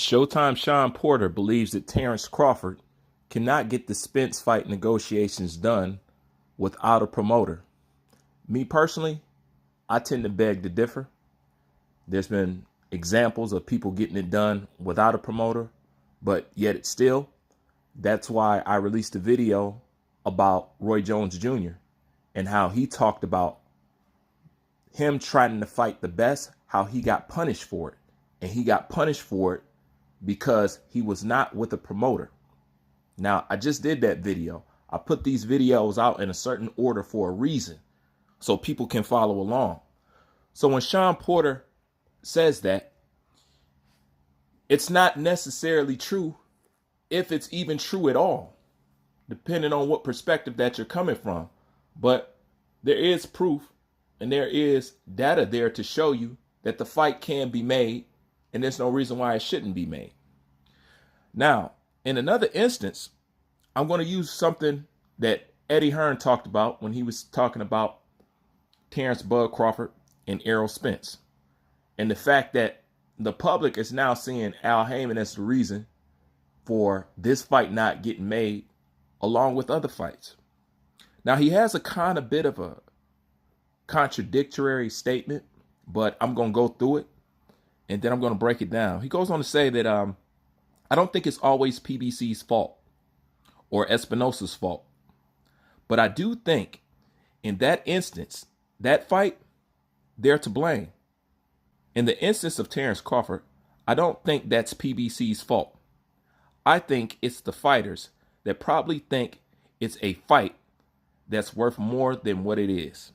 Showtime Shawn Porter believes that Terrence Crawford cannot get the Spence fight negotiations done without a promoter. Me personally, I tend to beg to differ. There's been examples of people getting it done without a promoter, but yet it's still. That's why I released a video about Roy Jones Jr. and how he talked about him trying to fight the best, how he got punished for it. And he got punished for it because he was not with a promoter. Now, I just did that video. I put these videos out in a certain order for a reason, so people can follow along. So when Shawn Porter says that, it's not necessarily true, if it's even true at all, depending on what perspective that you're coming from. But there is proof and there is data there to show you that the fight can be made, and there's no reason why it shouldn't be made. Now, in another instance, I'm going to use something that Eddie Hearn talked about when he was talking about Terrence Bud Crawford and Errol Spence, and the fact that the public is now seeing Al Haymon as the reason for this fight not getting made, along with other fights. Now, he has a kind of bit of a contradictory statement, but I'm going to go through it and then I'm going to break it down. He goes on to say that I don't think it's always PBC's fault or Espinosa's fault, but I do think in that instance, that fight, they're to blame. In the instance of Terrence Crawford, I don't think that's PBC's fault. I think it's the fighters that probably think it's a fight that's worth more than what it is.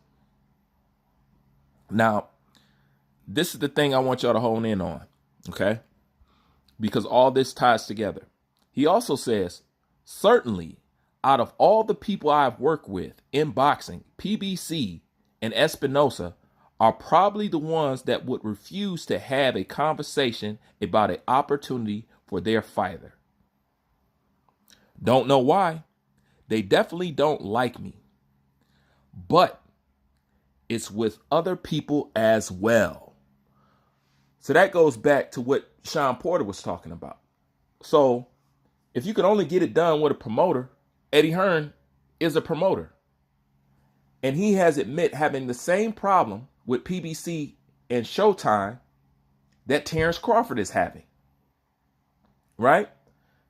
Now, this is the thing I want y'all to hone in on, okay? Because all this ties together. He also says, certainly, out of all the people I've worked with in boxing, PBC and Espinosa are probably the ones that would refuse to have a conversation about an opportunity for their fighter. Don't know why. They definitely don't like me. But it's with other people as well. So that goes back to what Shawn Porter was talking about. So if you can only get it done with a promoter, Eddie Hearn is a promoter. And he has admitted having the same problem with PBC and Showtime that Terrence Crawford is having. Right?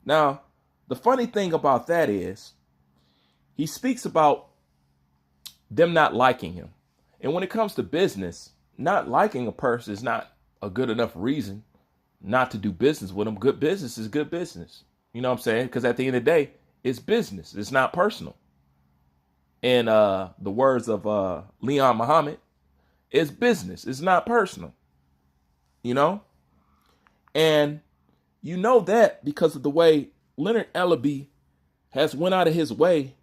Now, the funny thing about that is he speaks about them not liking him. And when it comes to business, not liking a person is not a good enough reason not to do business with them. Good business is good business. You know what I'm saying? Because at the end of the day, it's business. It's not personal. In the words of Leon Muhammad, it's business. It's not personal. You know? And you know that because of the way Leonard Ellaby has went out of his way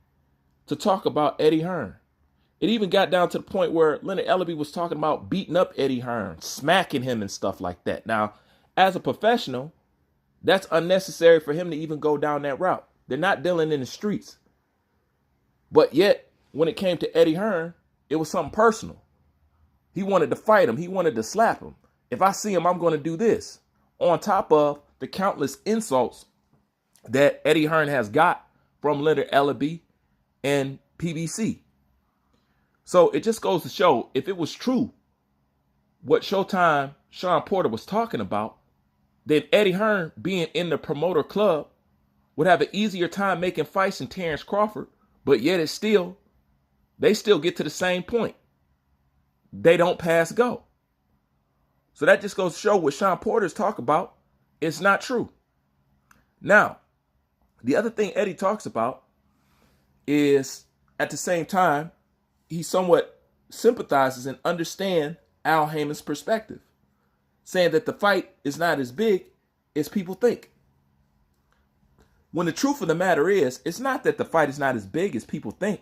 to talk about Eddie Hearn. It even got down to the point where Leonard Ellaby was talking about beating up Eddie Hearn, smacking him and stuff like that. Now, as a professional, that's unnecessary for him to even go down that route. They're not dealing in the streets. But yet, when it came to Eddie Hearn, it was something personal. He wanted to fight him. He wanted to slap him. If I see him, I'm going to do this. On top of the countless insults that Eddie Hearn has got from Leonard Ellaby and PBC. So it just goes to show, if it was true what Showtime Shawn Porter was talking about, then Eddie Hearn, being in the promoter club, would have an easier time making fights than Terrence Crawford, but yet they still get to the same point. They don't pass go. So that just goes to show what Shawn Porter's talk about is not true. Now, the other thing Eddie talks about is, at the same time, he somewhat sympathizes and understands Al Haymon's perspective, saying that the fight is not as big as people think. When the truth of the matter is, it's not that the fight is not as big as people think.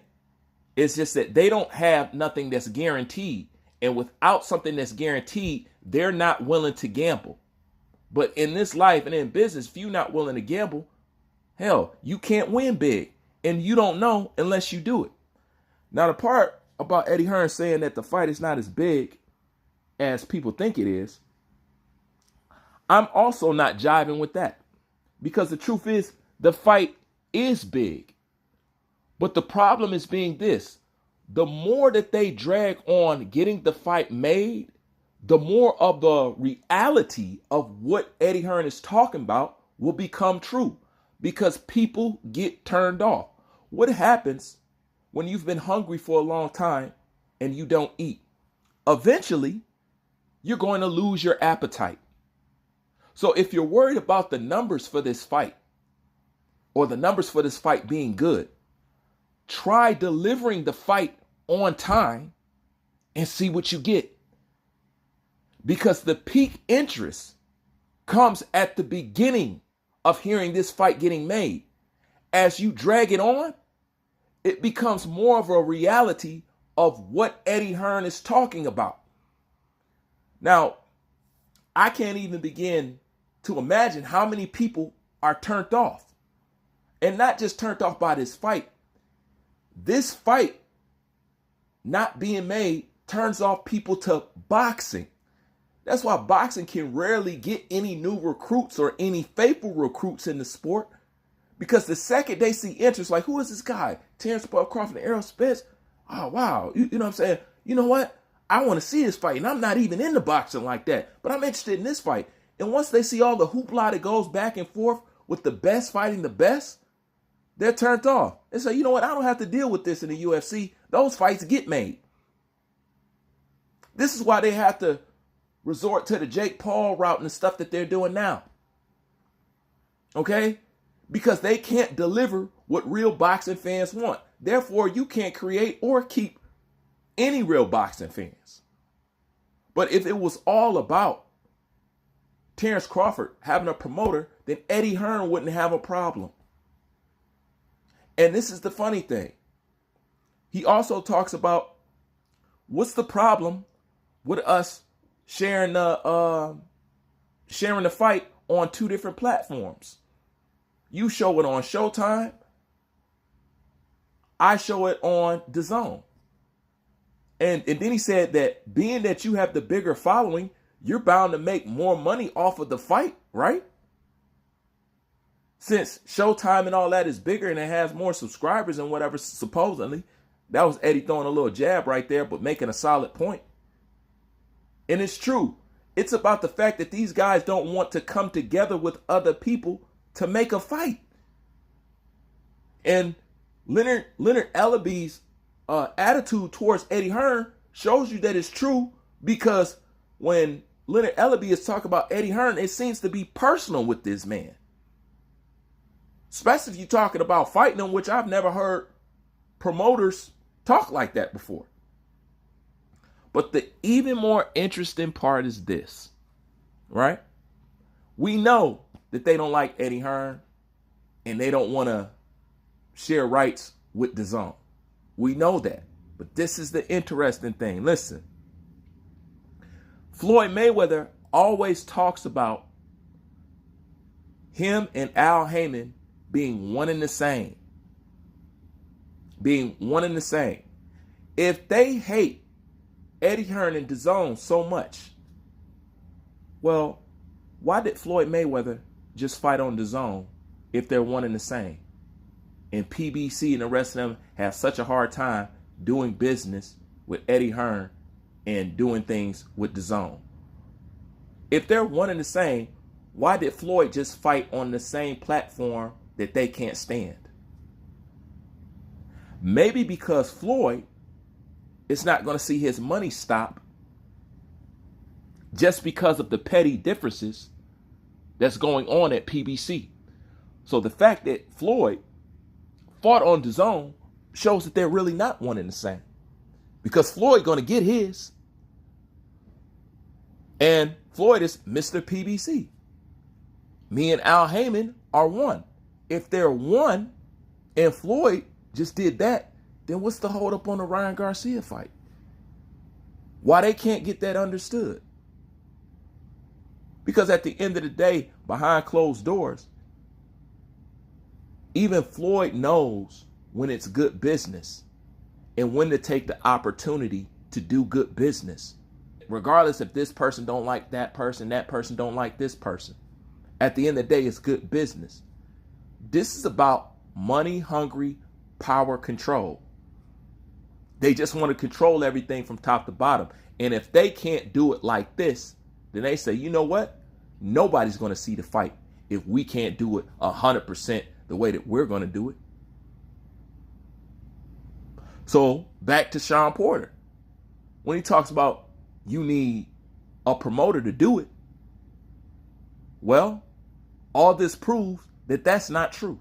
It's just that they don't have nothing that's guaranteed. And without something that's guaranteed, they're not willing to gamble. But in this life and in business, if you're not willing to gamble, hell, you can't win big. And you don't know unless you do it. Now, the part about Eddie Hearn saying that the fight is not as big as people think it is, I'm also not jiving with that, because the truth is the fight is big. But the problem is being this: the more that they drag on getting the fight made, the more of the reality of what Eddie Hearn is talking about will become true, because people get turned off. What happens when you've been hungry for a long time and you don't eat? Eventually, you're going to lose your appetite. So if you're worried about the numbers for this fight, or the numbers for this fight being good, try delivering the fight on time and see what you get. Because the peak interest comes at the beginning of hearing this fight getting made. As you drag it on, it becomes more of a reality of what Eddie Hearn is talking about. Now, I can't even begin to imagine how many people are turned off. And not just turned off by this fight. This fight not being made turns off people to boxing. That's why boxing can rarely get any new recruits or any faithful recruits in the sport. Because the second they see interest, like, who is this guy? Terrence, Crawford, and Errol Spence? Oh, wow. You know what I'm saying? You know what? I want to see this fight. And I'm not even into boxing like that. But I'm interested in this fight. And once they see all the hoopla that goes back and forth with the best fighting the best, they're turned off. They say, you know what? I don't have to deal with this in the UFC. Those fights get made. This is why they have to resort to the Jake Paul route and the stuff that they're doing now. Okay? Because they can't deliver what real boxing fans want. Therefore, you can't create or keep any real boxing fans. But if it was all about Terrence Crawford having a promoter, then Eddie Hearn wouldn't have a problem. And this is the funny thing. He also talks about what's the problem with us sharing the fight on two different platforms. You show it on Showtime. I show it on DAZN. And then he said that being that you have the bigger following, you're bound to make more money off of the fight, right? Since Showtime and all that is bigger and it has more subscribers and whatever, supposedly. That was Eddie throwing a little jab right there, but making a solid point. And it's true. It's about the fact that these guys don't want to come together with other people to make a fight. And Leonard Ellaby's attitude towards Eddie Hearn shows you that it's true, because when Leonard Ellaby is talking about Eddie Hearn, it seems to be personal with this man. Especially if you're talking about fighting him, which I've never heard promoters talk like that before. But the even more interesting part is this, right? We know that they don't like Eddie Hearn and they don't want to share rights with DAZN. We know that. But this is the interesting thing. Listen, Floyd Mayweather always talks about him and Al Haymon being one and the same. Being one and the same. If they hate Eddie Hearn and DAZN so much, well, why did Floyd Mayweather just fight on DAZN if they're one and the same? And PBC and the rest of them have such a hard time doing business with Eddie Hearn and doing things with DAZN. If they're one and the same, why did Floyd just fight on the same platform that they can't stand? Maybe because Floyd is not going to see his money stop just because of the petty differences that's going on at PBC. So the fact that Floyd fought on DAZN shows that they're really not one and the same, because Floyd going to get his, and Floyd is Mr. PBC. Me and Al Haymon are one. If they're one and Floyd just did that, then what's the hold up on the Ryan Garcia fight? Why they can't get that understood? Because at the end of the day, behind closed doors, even Floyd knows when it's good business and when to take the opportunity to do good business. Regardless if this person don't like that person don't like this person. At the end of the day, it's good business. This is about money hungry power control. They just want to control everything from top to bottom. And if they can't do it like this, then they say, you know what? Nobody's going to see the fight if we can't do it 100% the way that we're going to do it. So back to Shawn Porter. When he talks about you need a promoter to do it, well, all this proves that that's not true.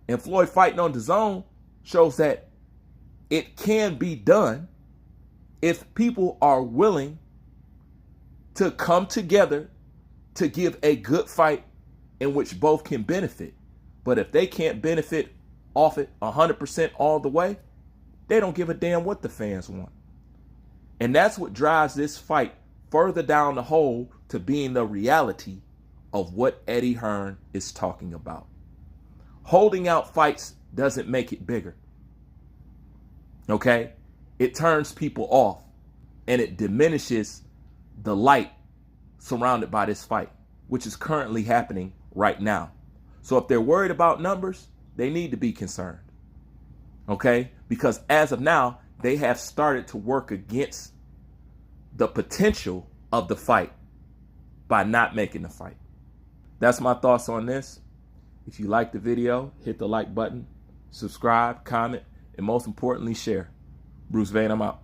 And Floyd fighting on DAZN shows that it can be done if people are willing to come together to give a good fight in which both can benefit. But if they can't benefit off it 100% all the way, they don't give a damn what the fans want. And that's what drives this fight further down the hole to being the reality of what Eddie Hearn is talking about. Holding out fights doesn't make it bigger. Okay? It turns people off and it diminishes the light surrounded by this fight, which is currently happening right now. So if they're worried about numbers, they need to be concerned. Okay? Because as of now, they have started to work against the potential of the fight by not making the fight. That's my thoughts on this. If you like the video, hit the like button, subscribe, comment, and most importantly, share. Bruce Vane, I'm out.